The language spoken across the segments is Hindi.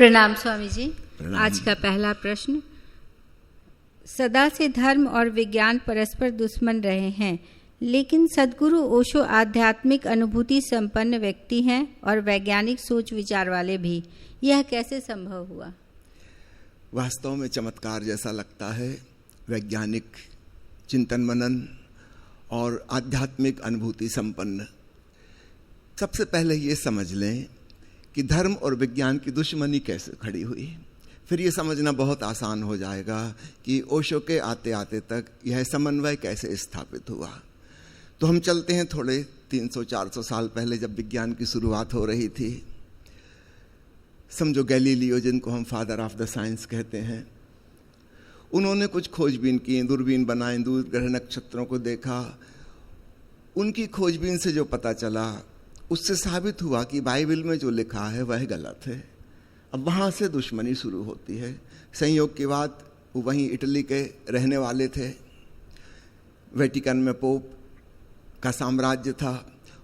प्रणाम स्वामी जी। प्रणाम। आज का पहला प्रश्न, सदा से धर्म और विज्ञान परस्पर दुश्मन रहे हैं, लेकिन सद्गुरु ओशो आध्यात्मिक अनुभूति संपन्न व्यक्ति हैं और वैज्ञानिक सोच विचार वाले भी। यह कैसे संभव हुआ? वास्तव में चमत्कार जैसा लगता है। वैज्ञानिक चिंतन मनन और आध्यात्मिक अनुभूति संपन्न। सबसे पहले ये समझ लें कि धर्म और विज्ञान की दुश्मनी कैसे खड़ी हुई, फिर ये समझना बहुत आसान हो जाएगा कि ओशो के आते आते तक यह समन्वय कैसे स्थापित हुआ। तो हम चलते हैं थोड़े 300-400 साल पहले, जब विज्ञान की शुरुआत हो रही थी। समझो गैलीलियो, जिनको हम फादर ऑफ द साइंस कहते हैं, उन्होंने कुछ खोजबीन की, दूरबीन बनाए, दूर ग्रह नक्षत्रों को देखा। उनकी खोजबीन से जो पता चला, उससे साबित हुआ कि बाइबल में जो लिखा है वह गलत है। अब वहाँ से दुश्मनी शुरू होती है। संयोग की बात, वो वहीं इटली के रहने वाले थे। वेटिकन में पोप का साम्राज्य था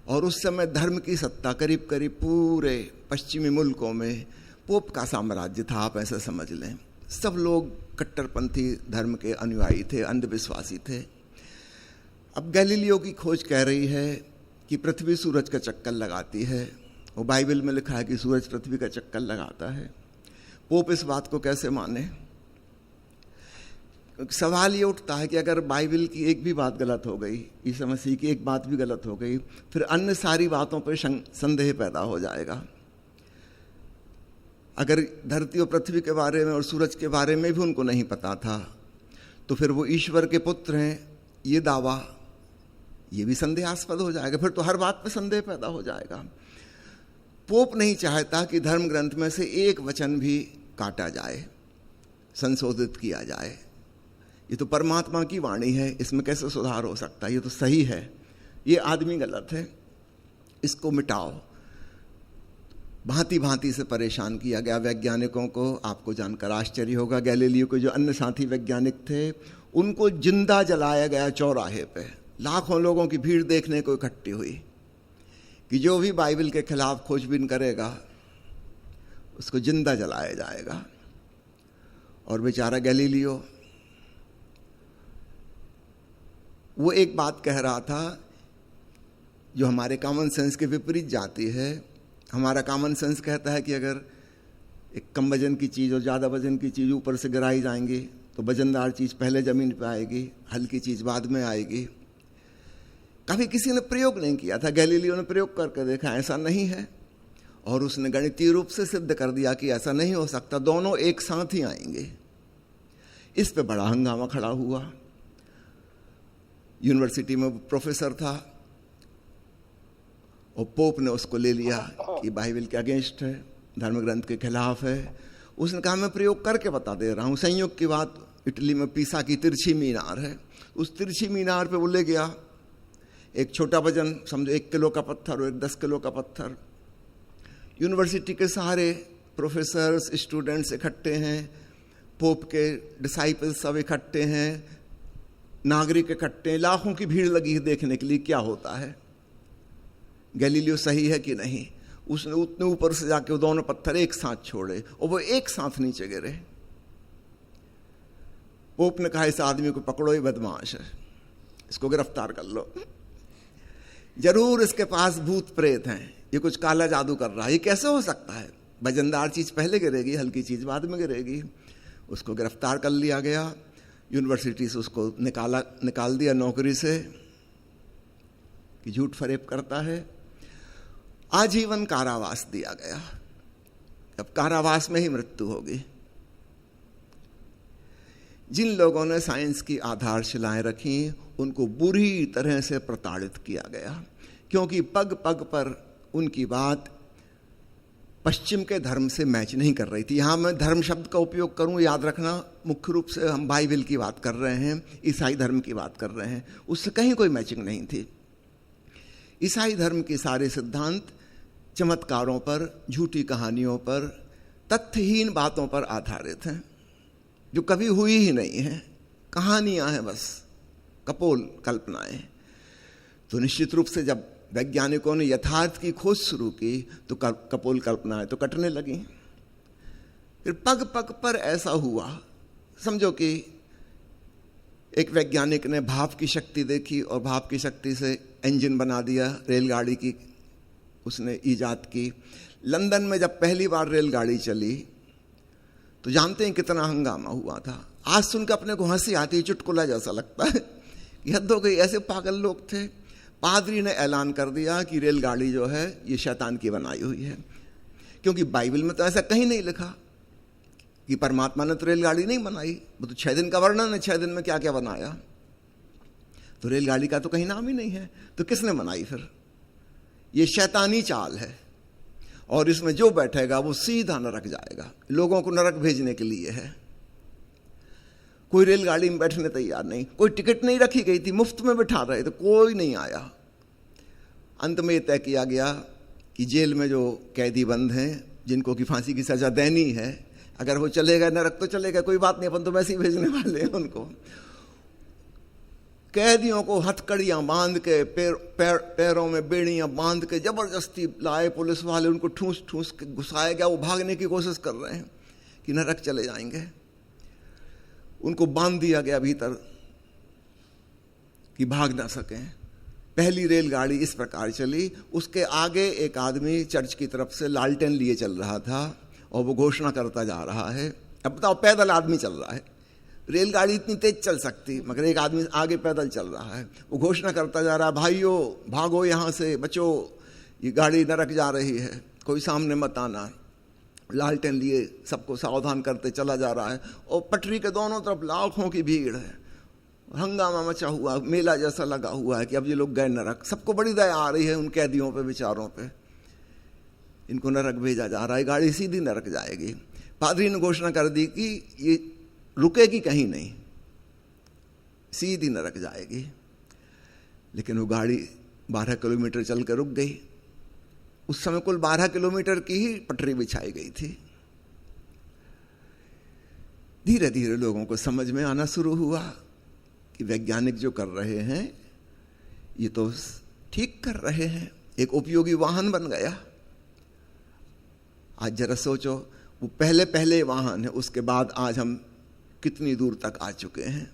और उस समय धर्म की सत्ता करीब करीब पूरे पश्चिमी मुल्कों में पोप का साम्राज्य था। आप ऐसा समझ लें, सब लोग कट्टरपंथी धर्म के अनुयायी थे, अंधविश्वासी थे। अब गैलीलियो की खोज कह रही है कि पृथ्वी सूरज का चक्कर लगाती है। वो बाइबल में लिखा है कि सूरज पृथ्वी का चक्कर लगाता है। पोप इस बात को कैसे माने? सवाल ये उठता है कि अगर बाइबल की एक भी बात गलत हो गई, ईसा मसीह की एक बात भी गलत हो गई, फिर अन्य सारी बातों पर संदेह पैदा हो जाएगा। अगर धरती और पृथ्वी के बारे में और सूरज के बारे में भी उनको नहीं पता था, तो फिर वो ईश्वर के पुत्र हैं, ये दावा, ये भी संदेहास्पद हो जाएगा। फिर तो हर बात पे संदेह पैदा हो जाएगा। पोप नहीं चाहता कि धर्म ग्रंथ में से एक वचन भी काटा जाए, संशोधित किया जाए। ये तो परमात्मा की वाणी है, इसमें कैसे सुधार हो सकता है? ये तो सही है, ये आदमी गलत है, इसको मिटाओ। भांति भांति से परेशान किया गया वैज्ञानिकों को। आपको जानकर आश्चर्य होगा, गैलीलियो के जो अन्य साथी वैज्ञानिक थे, उनको जिंदा जलाया गया चौराहे पे। लाखों लोगों की भीड़ देखने को इकट्ठी हुई कि जो भी बाइबल के खिलाफ खोजबीन करेगा उसको जिंदा जलाया जाएगा। और बेचारा गैलीलियो, वो एक बात कह रहा था जो हमारे कॉमन सेंस के विपरीत जाती है। हमारा कॉमन सेंस कहता है कि अगर एक कम वजन की चीज़ और ज़्यादा वजन की चीज़ ऊपर से गिराई जाएंगी तो वजनदार चीज़ पहले ज़मीन पर आएगी, हल्की चीज़ बाद में आएगी। कभी किसी ने प्रयोग नहीं किया था, गैलीलियो ने प्रयोग करके देखा, ऐसा नहीं है। और उसने गणितीय रूप से सिद्ध कर दिया कि ऐसा नहीं हो सकता, दोनों एक साथ ही आएंगे। इस पे बड़ा हंगामा खड़ा हुआ। यूनिवर्सिटी में प्रोफेसर था और पोप ने उसको ले लिया कि बाइबल के अगेंस्ट है, धर्म ग्रंथ के खिलाफ है। उसने कहा मैं प्रयोग करके बता दे रहा हूँ। संयोग की बात, इटली में पीसा की तिरछी मीनार है, उस तिरछी मीनार पे वो ले गया एक छोटा वजन, समझो 1 किलो का पत्थर और 10 किलो का पत्थर। यूनिवर्सिटी के सारे प्रोफेसर्स, स्टूडेंट्स इकट्ठे हैं, पोप के डिसाइपल्स सब इकट्ठे हैं, नागरिक इकट्ठे हैं, लाखों की भीड़ लगी है देखने के लिए क्या होता है, गैलीलियो सही है कि नहीं। उसने उतने ऊपर से जाके वो दोनों पत्थर एक साथ छोड़े और वो एक साथ नीचे गिरे। पोप ने कहा इस आदमी को पकड़ो, ये बदमाश है, इसको गिरफ्तार कर लो। जरूर इसके पास भूत प्रेत हैं, ये कुछ काला जादू कर रहा है, ये कैसे हो सकता है? वजनदार चीज पहले गिरेगी, हल्की चीज बाद में गिरेगी। उसको गिरफ्तार कर लिया गया। यूनिवर्सिटी से उसको निकाल दिया नौकरी से कि झूठ फरेब करता है। आजीवन कारावास दिया गया। अब कारावास में ही मृत्यु होगी। जिन लोगों ने साइंस की आधारशिलाएं रखी, उनको बुरी तरह से प्रताड़ित किया गया, क्योंकि पग पग पर उनकी बात पश्चिम के धर्म से मैच नहीं कर रही थी। यहाँ मैं धर्म शब्द का उपयोग करूँ, याद रखना, मुख्य रूप से हम बाइबल की बात कर रहे हैं, ईसाई धर्म की बात कर रहे हैं, उससे कहीं कोई मैचिंग नहीं थी। ईसाई धर्म के सारे सिद्धांत चमत्कारों पर, झूठी कहानियों पर, तथ्यहीन बातों पर आधारित हैं, जो कभी हुई ही नहीं है, कहानियां हैं बस, कपोल कल्पनाएं। तो निश्चित रूप से जब वैज्ञानिकों ने यथार्थ की खोज शुरू की तो कपोल कल्पनाएं तो कटने लगी। फिर पग पग पर ऐसा हुआ, समझो कि एक वैज्ञानिक ने भाप की शक्ति देखी और भाप की शक्ति से इंजन बना दिया, रेलगाड़ी की उसने ईजाद की। लंदन में जब पहली बार रेलगाड़ी चली तो जानते हैं कितना हंगामा हुआ था। आज सुनकर अपने को हंसी आती, चुटकुला जैसा लगता है कि हद हो गई, ऐसे पागल लोग थे। पादरी ने ऐलान कर दिया कि रेलगाड़ी जो है ये शैतान की बनाई हुई है, क्योंकि बाइबल में तो ऐसा कहीं नहीं लिखा कि परमात्मा ने तो रेलगाड़ी नहीं बनाई। वो तो 6 दिन का वर्णन है, 6 दिन में क्या क्या बनाया। तो रेलगाड़ी का तो कहीं नाम ही नहीं है, तो किसने बनाई फिर? ये शैतानी चाल है, और इसमें जो बैठेगा वो सीधा नरक जाएगा। लोगों को नरक भेजने के लिए है। कोई रेलगाड़ी में बैठने तैयार नहीं, कोई टिकट नहीं रखी गई थी, मुफ्त में बिठा रहे थे, कोई नहीं आया। अंत में ये तय किया गया कि जेल में जो कैदी बंद हैं, जिनको कि फांसी की सजा देनी है, अगर वो चलेगा नरक तो चलेगा, कोई बात नहीं, अपन तो वैसे ही भेजने वाले हैं उनको। कैदियों को हथकड़ियां बांध के, पैरों में बेड़ियां बांध के जबरदस्ती लाए पुलिस वाले, उनको ठूस ठूस के घुसाया गया। वो भागने की कोशिश कर रहे हैं कि नरक चले जाएंगे। उनको बांध दिया गया भीतर कि भाग ना सकें। पहली रेलगाड़ी इस प्रकार चली। उसके आगे एक आदमी चर्च की तरफ से लालटेन लिए चल रहा था और वो घोषणा करता जा रहा है। अब बताओ, पैदल आदमी चल रहा है, रेलगाड़ी इतनी तेज चल सकती, मगर एक आदमी आगे पैदल चल रहा है। वो घोषणा करता जा रहा है, भाइयों भागो यहाँ से, बचो, ये गाड़ी नरक जा रही है, कोई सामने मत आना। लालटेन लिए सबको सावधान करते चला जा रहा है, और पटरी के दोनों तरफ लाखों की भीड़ है। हंगामा मचा हुआ, मेला जैसा लगा हुआ है कि अब ये लोग गए नरक। सबको बड़ी दया आ रही है उन कैदियों पे, बेचारों पे। इनको नरक भेजा जा रहा है, गाड़ी सीधी नरक जाएगी। पादरी ने घोषणा कर दी कि ये रुकेगी कहीं नहीं, सीधी नरक जाएगी। लेकिन वो गाड़ी 12 किलोमीटर चल कर रुक गई। उस समय कुल 12 किलोमीटर की ही पटरी बिछाई गई थी। धीरे धीरे लोगों को समझ में आना शुरू हुआ कि वैज्ञानिक जो कर रहे हैं ये तो ठीक कर रहे हैं, एक उपयोगी वाहन बन गया। आज जरा सोचो, वो पहले पहले वाहन है, उसके बाद आज हम कितनी दूर तक आ चुके हैं।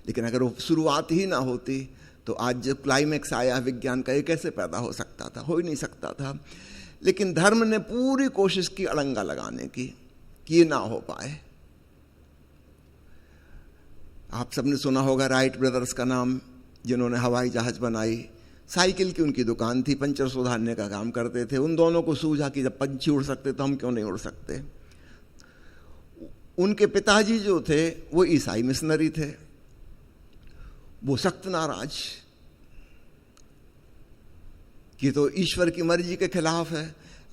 लेकिन अगर वो शुरुआत ही ना होती तो आज जो क्लाइमेक्स आया विज्ञान का, ये कैसे पैदा हो सकता था? हो ही नहीं सकता था। लेकिन धर्म ने पूरी कोशिश की अड़ंगा लगाने की कि ये ना हो पाए। आप सबने सुना होगा राइट ब्रदर्स का नाम, जिन्होंने हवाई जहाज बनाई। साइकिल की उनकी दुकान थी, पंचर सुधारने का काम करते थे। उन दोनों को सूझा कि जब पंछी उड़ सकते तो हम क्यों नहीं उड़ सकते। उनके पिताजी जो थे वो ईसाई मिशनरी थे। वो सख्त नाराज कि तो ईश्वर की मर्जी के खिलाफ है।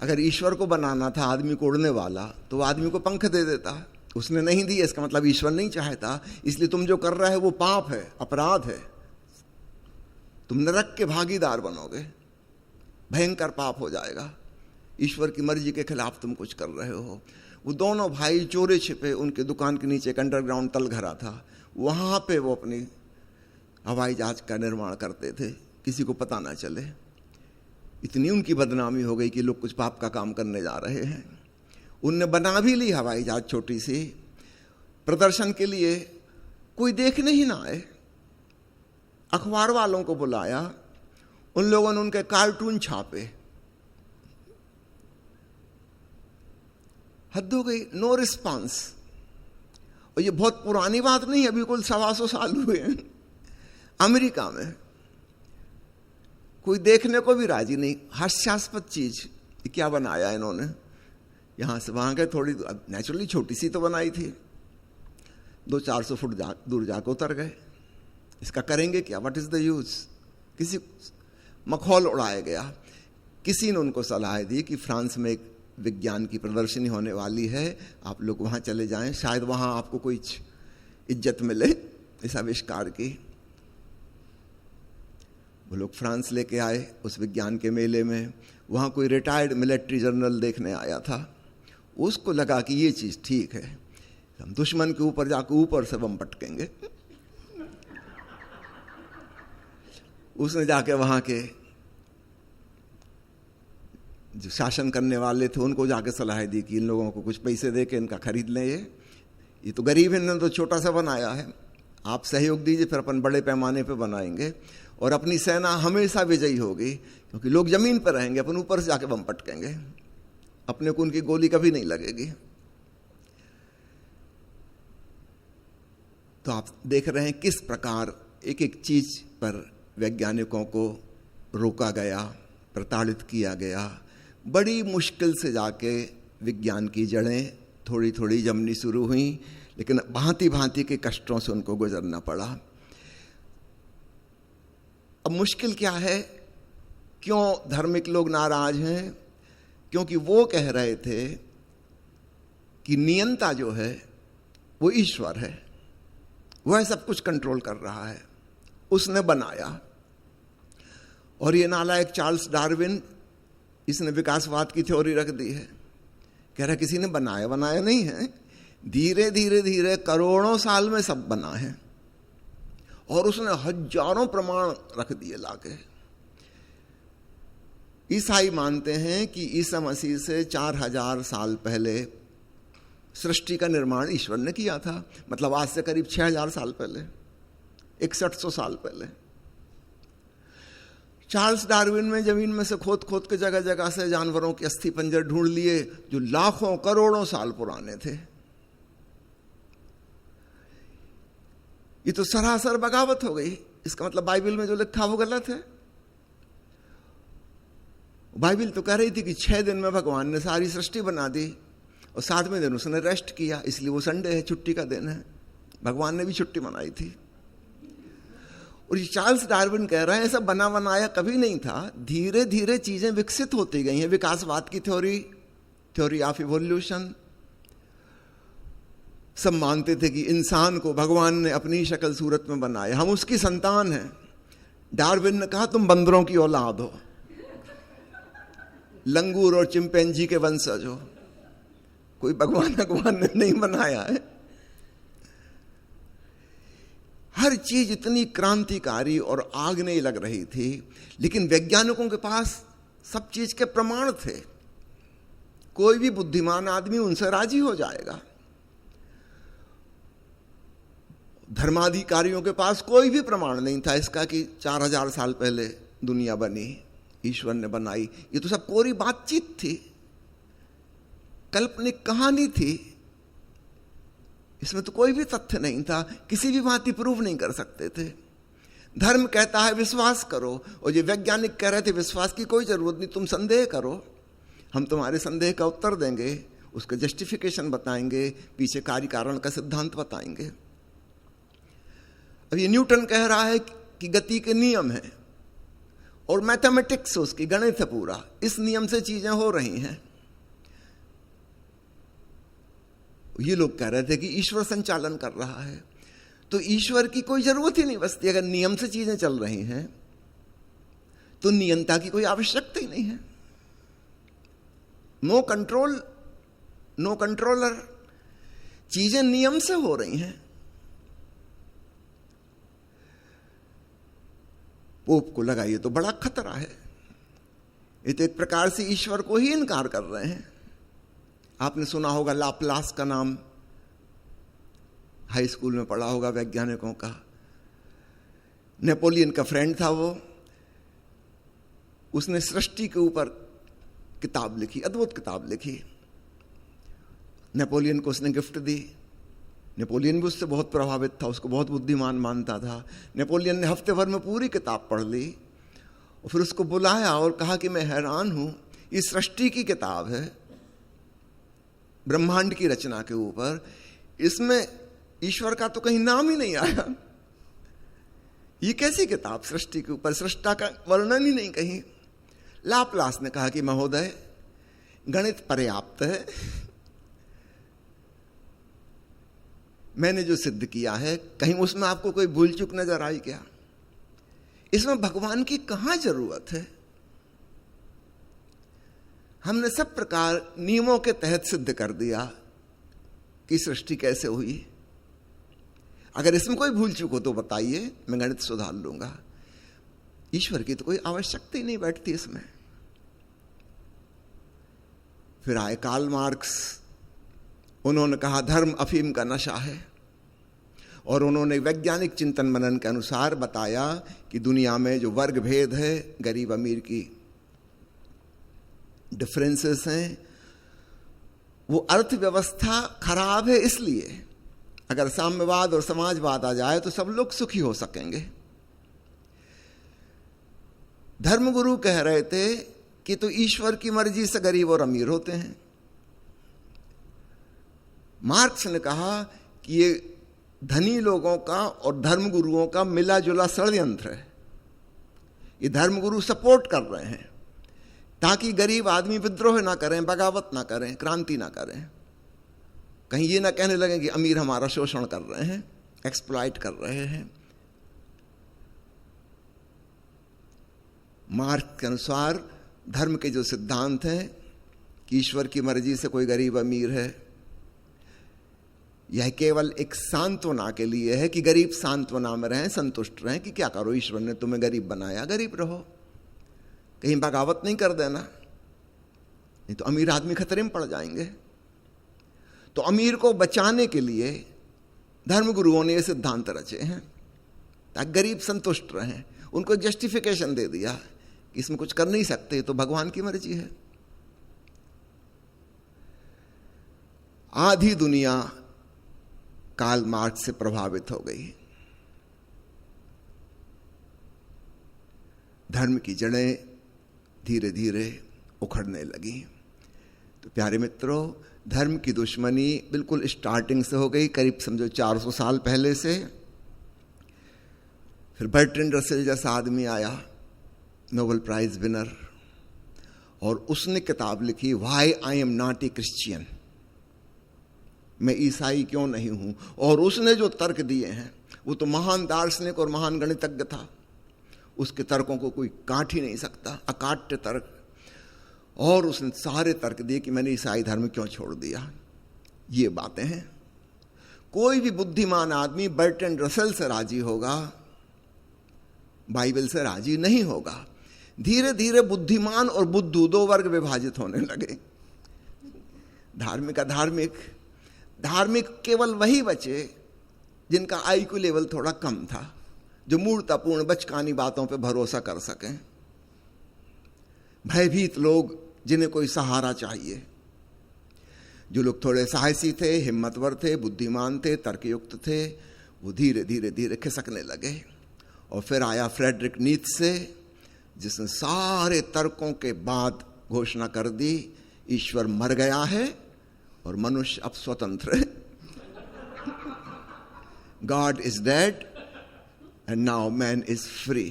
अगर ईश्वर को बनाना था आदमी को उड़ने वाला तो वो आदमी को पंख दे देता। उसने नहीं दिए, इसका मतलब ईश्वर नहीं चाहता। इसलिए तुम जो कर रहे हो वो पाप है, अपराध है, तुम नरक के भागीदार बनोगे, भयंकर पाप हो जाएगा। ईश्वर की मर्जी के खिलाफ तुम कुछ कर रहे हो। वो दोनों भाई चोरे छिपे, उनके दुकान के नीचे एक अंडरग्राउंड तलघरा था, वहां पे वो अपनी हवाई जहाज का निर्माण करते थे, किसी को पता ना चले। इतनी उनकी बदनामी हो गई कि लोग कुछ पाप का काम करने जा रहे हैं। उनने बना भी ली हवाई जहाज छोटी सी, प्रदर्शन के लिए। कोई देखने ही ना आए। अखबार वालों को बुलाया, उन लोगों ने उनके कार्टून छापे। हद हो गई, नो रिस्पांस। और ये बहुत पुरानी बात नहीं है, अभी कुल 125 साल हुए हैं। अमेरिका में कोई देखने को भी राजी नहीं। हास्यास्पद चीज, क्या बनाया इन्होंने। यहां से वहां गए, थोड़ी नेचुरली छोटी सी तो बनाई थी, 200-400 फुट दूर जाकर उतर गए। इसका करेंगे क्या? What is the use? किसी मखौल उड़ाया गया। किसी ने उनको सलाह दी कि फ्रांस में एक विज्ञान की प्रदर्शनी होने वाली है, आप लोग वहां चले जाएं, शायद वहां आपको कोई इज्जत मिले इस आविष्कार की। वो लोग फ्रांस लेके आए उस विज्ञान के मेले में। वहाँ कोई रिटायर्ड मिलिट्री जनरल देखने आया था। उसको लगा कि ये चीज़ ठीक है, हम दुश्मन के ऊपर जाकर ऊपर से बम पटकेंगे। उसने जाके वहाँ के जो शासन करने वाले थे उनको जाके सलाह दी कि इन लोगों को कुछ पैसे दे के इनका खरीद लें, ये तो गरीब है, इन्होंने तो छोटा सा बनाया है, आप सहयोग दीजिए, फिर अपन बड़े पैमाने पे बनाएंगे और अपनी सेना हमेशा विजयी होगी, क्योंकि लोग जमीन पर रहेंगे, अपन ऊपर से जाके बम पटकेंगे, अपने को उनकी गोली कभी नहीं लगेगी। तो आप देख रहे हैं किस प्रकार एक एक चीज पर वैज्ञानिकों को रोका गया, प्रताड़ित किया गया। बड़ी मुश्किल से जाके विज्ञान की जड़ें थोड़ी थोड़ी जमनी शुरू हुई, लेकिन भांति भांति के कष्टों से उनको गुजरना पड़ा। अब मुश्किल क्या है, क्यों धार्मिक लोग नाराज हैं? क्योंकि वो कह रहे थे कि नियंता जो है वो ईश्वर है, वह सब कुछ कंट्रोल कर रहा है, उसने बनाया। और ये नालायक चार्ल्स डार्विन, इसने विकासवाद की थ्योरी रख दी है, कह रहा किसी ने बनाया नहीं है, धीरे धीरे धीरे करोड़ों साल में सब बना है, और उसने हजारों प्रमाण रख दिए लाके। ईसाई मानते हैं कि ईसा मसीह से 4000 साल पहले सृष्टि का निर्माण ईश्वर ने किया था, मतलब आज से करीब 6000 साल पहले, 6100 साल पहले। चार्ल्स डार्विन में जमीन में से खोद खोद के जगह जगह से जानवरों के अस्थि पंजर ढूंढ लिए जो लाखों करोड़ों साल पुराने थे। ये तो सरासर बगावत हो गई। इसका मतलब बाइबल में जो लिखा वो गलत है। बाइबल तो कह रही थी कि 6 दिन में भगवान ने सारी सृष्टि बना दी और 7वें दिन उसने रेस्ट किया, इसलिए वो संडे है, छुट्टी का दिन है। भगवान ने भी छुट्टी मनाई थी। और ये चार्ल्स डार्विन कह रहे हैं ऐसा बना बनाया कभी नहीं था, धीरे धीरे चीजें विकसित होती गई हैं। विकासवाद की थ्योरी ऑफ इवोल्यूशन, सब मानते थे कि इंसान को भगवान ने अपनी शक्ल सूरत में बनाया, हम उसकी संतान हैं। डार्विन ने कहा तुम बंदरों की औलाद हो, लंगूर और चिंपैंजी के वंशज हो, कोई भगवान ने नहीं बनाया है। हर चीज इतनी क्रांतिकारी और आग नहीं लग रही थी, लेकिन वैज्ञानिकों के पास सब चीज के प्रमाण थे। कोई भी बुद्धिमान आदमी उनसे राजी हो जाएगा। धर्माधिकारियों के पास कोई भी प्रमाण नहीं था इसका कि 4000 साल पहले दुनिया बनी, ईश्वर ने बनाई। ये तो सब कोरी बातचीत थी, काल्पनिक कहानी थी, इसमें तो कोई भी तथ्य नहीं था, किसी भी भांति प्रूव नहीं कर सकते थे। धर्म कहता है विश्वास करो, और ये वैज्ञानिक कह रहे थे विश्वास की कोई जरूरत नहीं, तुम संदेह करो, हम तुम्हारे संदेह का उत्तर देंगे, उसका जस्टिफिकेशन बताएंगे, पीछे कार्य कारण का सिद्धांत बताएंगे। अब ये न्यूटन कह रहा है कि गति के नियम है, और मैथमेटिक्स उसकी गणित है पूरा, इस नियम से चीजें हो रही हैं। ये लोग कह रहे थे कि ईश्वर संचालन कर रहा है, तो ईश्वर की कोई जरूरत ही नहीं बसती। अगर नियम से चीजें चल रही हैं तो नियंता की कोई आवश्यकता ही नहीं है। नो कंट्रोल, नो कंट्रोलर, चीजें नियम से हो रही हैं। पोप को लगा ये तो बड़ा खतरा है, ये तो एक प्रकार से ईश्वर को ही इनकार कर रहे हैं। आपने सुना होगा लाप्लास का नाम, हाई स्कूल में पढ़ा होगा वैज्ञानिकों का। नेपोलियन का फ्रेंड था वो, उसने सृष्टि के ऊपर किताब लिखी, अद्भुत किताब लिखी। नेपोलियन को उसने गिफ्ट दी। नेपोलियन भी उससे बहुत प्रभावित था, उसको बहुत बुद्धिमान मानता था। नेपोलियन ने हफ्ते भर में पूरी किताब पढ़ ली और फिर उसको बुलाया और कहा कि मैं हैरान हूं, ये सृष्टि की किताब है, ब्रह्मांड की रचना के ऊपर, इसमें ईश्वर का तो कहीं नाम ही नहीं आया। ये कैसी किताब सृष्टि के ऊपर, सृष्टा का वर्णन ही नहीं कहीं। लाप्लास ने कहा कि महोदय गणित पर्याप्त है, मैंने जो सिद्ध किया है कहीं उसमें आपको कोई भूल चूक नजर आई क्या? इसमें भगवान की कहां जरूरत है? हमने सब प्रकार नियमों के तहत सिद्ध कर दिया कि सृष्टि कैसे हुई। अगर इसमें कोई भूल चूक हो तो बताइए, मैं गणित सुधार लूंगा। ईश्वर की तो कोई आवश्यकता ही नहीं बैठती इसमें। फिर आए कार्ल मार्क्स, उन्होंने कहा धर्म अफीम का नशा है, और उन्होंने वैज्ञानिक चिंतन मनन के अनुसार बताया कि दुनिया में जो वर्ग भेद है, गरीब अमीर की डिफरेंसेस हैं, वो अर्थव्यवस्था खराब है। इसलिए अगर साम्यवाद और समाजवाद आ जाए तो सब लोग सुखी हो सकेंगे। धर्मगुरु कह रहे थे कि तो ईश्वर की मर्जी से गरीब और अमीर होते हैं। मार्क्स ने कहा कि ये धनी लोगों का और धर्मगुरुओं का मिला जुला षड्यंत्र है। ये धर्मगुरु सपोर्ट कर रहे हैं ताकि गरीब आदमी विद्रोह ना करें, बगावत ना करें, क्रांति ना करें, कहीं ये ना कहने लगे कि अमीर हमारा शोषण कर रहे हैं, एक्सप्लॉइट कर रहे हैं। मार्क्स के अनुसार धर्म के जो सिद्धांत हैं कि ईश्वर की मर्जी से कोई गरीब अमीर है, यह केवल एक सांत्वना के लिए है कि गरीब सांत्वना में रहें, संतुष्ट रहें कि क्या करो, ईश्वर ने तुम्हें गरीब बनाया, गरीब रहो, कहीं बगावत नहीं कर देना, नहीं तो अमीर आदमी खतरे में पड़ जाएंगे। तो अमीर को बचाने के लिए धर्मगुरुओं ने ये सिद्धांत रचे हैं ताकि गरीब संतुष्ट रहें। उनको एक जस्टिफिकेशन दे दिया कि इसमें कुछ कर नहीं सकते, तो भगवान की मर्जी है। आधी दुनिया कार्ल मार्क्स से प्रभावित हो गई। धर्म की जड़ें धीरे धीरे उखड़ने लगी। तो प्यारे मित्रों, धर्म की दुश्मनी बिल्कुल स्टार्टिंग से हो गई, करीब समझो 400 साल पहले से। फिर बर्ट्रैंड रसेल जैसा आदमी आया, नोबेल प्राइज विनर, और उसने किताब लिखी why I am not a Christian, मैं ईसाई क्यों नहीं हूं। और उसने जो तर्क दिए हैं, वो तो महान दार्शनिक और महान गणितज्ञ था, उसके तर्कों को कोई काट ही नहीं सकता, अकाट्य तर्क। और उसने सारे तर्क दिए कि मैंने ईसाई धर्म क्यों छोड़ दिया। ये बातें हैं। कोई भी बुद्धिमान आदमी बर्ट्रैंड रसेल से राजी होगा, बाइबल से राजी नहीं होगा। धीरे धीरे बुद्धिमान और बुद्धू दो वर्ग विभाजित होने लगे। धार्मिक अधार्मिक। धार्मिक केवल वही बचे जिनका आईक्यू लेवल थोड़ा कम था, जो मूर्खतापूर्ण बचकानी बातों पे भरोसा कर सकें। भयभीत लोग जिन्हें कोई सहारा चाहिए। जो लोग थोड़े साहसी थे, हिम्मतवर थे, बुद्धिमान थे, तर्कयुक्त थे, वो धीरे धीरे धीरे खिसकने लगे। और फिर आया फ्रेडरिक नीत्शे, जिसने सारे तर्कों के बाद घोषणा कर दी ईश्वर मर गया है और मनुष्य अब स्वतंत्र है। God is dead and now man is free.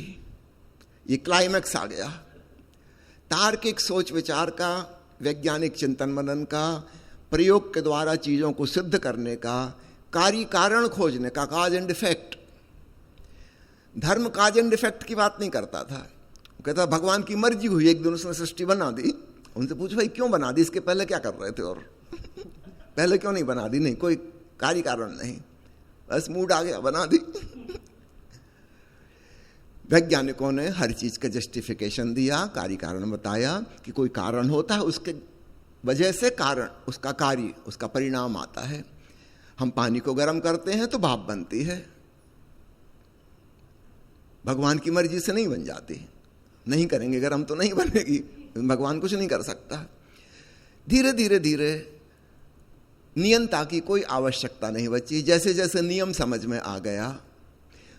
ये क्लाइमैक्स आ गया। तार्किक सोच विचार का, वैज्ञानिक चिंतन मनन का, प्रयोग के द्वारा चीजों को सिद्ध करने का, कार्य कारण खोजने का, काज एंड इफेक्ट। धर्म काज एंड इफेक्ट की बात नहीं करता था। वो कहता भगवान की मर्जी हुई, एक दिन उसने सृष्टि बना दी। उनसे पूछ भाई क्यों बना दी, इसके पहले क्या कर रहे थे, और पहले क्यों नहीं बना दी। नहीं, कोई कार्य कारण नहीं, बस मूड आ गया बना दी। वैज्ञानिकों ने हर चीज का जस्टिफिकेशन दिया, कार्य कारण बताया कि कोई कारण होता है, उसके वजह से कारण, उसका कार्य, उसका परिणाम आता है। हम पानी को गर्म करते हैं तो भाप बनती है, भगवान की मर्जी से नहीं बन जाती। नहीं करेंगे गर्म तो नहीं बनेगी, भगवान कुछ नहीं कर सकता। धीरे धीरे धीरे नियंता की कोई आवश्यकता नहीं बची। जैसे जैसे नियम समझ में आ गया,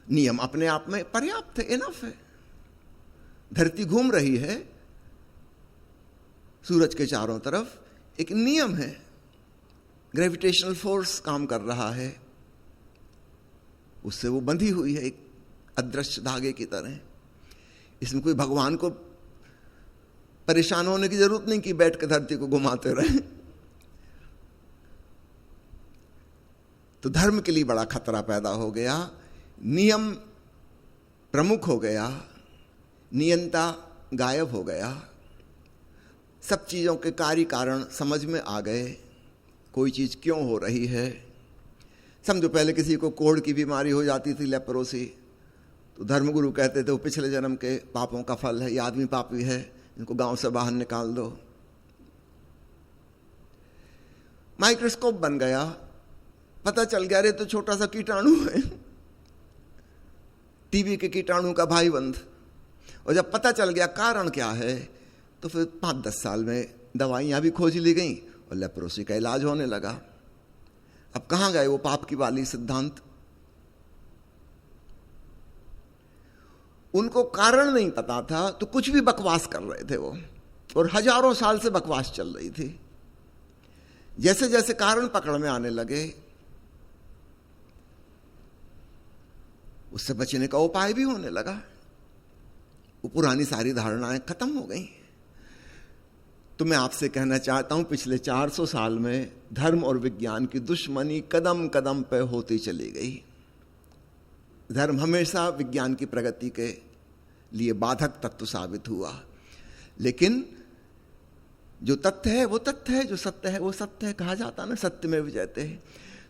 नियम अपने आप में पर्याप्त है, इनफ है। धरती घूम रही है सूरज के चारों तरफ, एक नियम है, ग्रेविटेशनल फोर्स काम कर रहा है, उससे वो बंधी हुई है एक अदृश्य धागे की तरह। इसमें कोई भगवान को परेशान होने की जरूरत नहीं कि बैठ के धरती को घुमाते रहे। तो धर्म के लिए बड़ा खतरा पैदा हो गया। नियम प्रमुख हो गया, नियंता गायब हो गया। सब चीजों के कार्य कारण समझ में आ गए, कोई चीज क्यों हो रही है। समझो पहले किसी को कोढ़ की बीमारी हो जाती थी, लेप्रोसी, तो धर्मगुरु कहते थे वो पिछले जन्म के पापों का फल है, ये आदमी पापी है, इनको गांव से बाहर निकाल दो। माइक्रोस्कोप बन गया, पता चल गया अरे तो छोटा सा कीटाणु है, टीबी के कीटाणु का भाई बंध। और जब पता चल गया कारण क्या है, तो फिर 5-10 साल में दवाइयां भी खोज ली गई और लेप्रोसी का इलाज होने लगा। अब कहां गए वो पाप की वाली सिद्धांत? उनको कारण नहीं पता था तो कुछ भी बकवास कर रहे थे वो, और हजारों साल से बकवास चल रही थी। जैसे जैसे कारण पकड़ में आने लगे, उससे बचने का उपाय भी होने लगा। वो पुरानी सारी धारणाएं खत्म हो गई। तो मैं आपसे कहना चाहता हूं, पिछले 400 साल में धर्म और विज्ञान की दुश्मनी कदम कदम पे होती चली गई। धर्म हमेशा विज्ञान की प्रगति के लिए बाधक तत्व साबित हुआ, लेकिन जो तथ्य है वो तथ्य है, जो सत्य है वो सत्य है। कहा जाता ना, सत्य में विजयते है।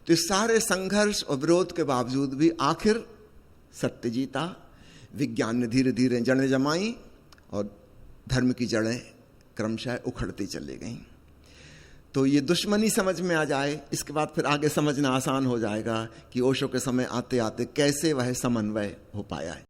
तो इस सारे संघर्ष और विरोध के बावजूद भी आखिर सत्य जीता। विज्ञान ने धीरे धीरे जड़ें जमाई और धर्म की जड़ें क्रमशः उखड़ती चली गईं। तो ये दुश्मनी समझ में आ जाए, इसके बाद फिर आगे समझना आसान हो जाएगा कि ओशो के समय आते आते कैसे वह समन्वय हो पाया है।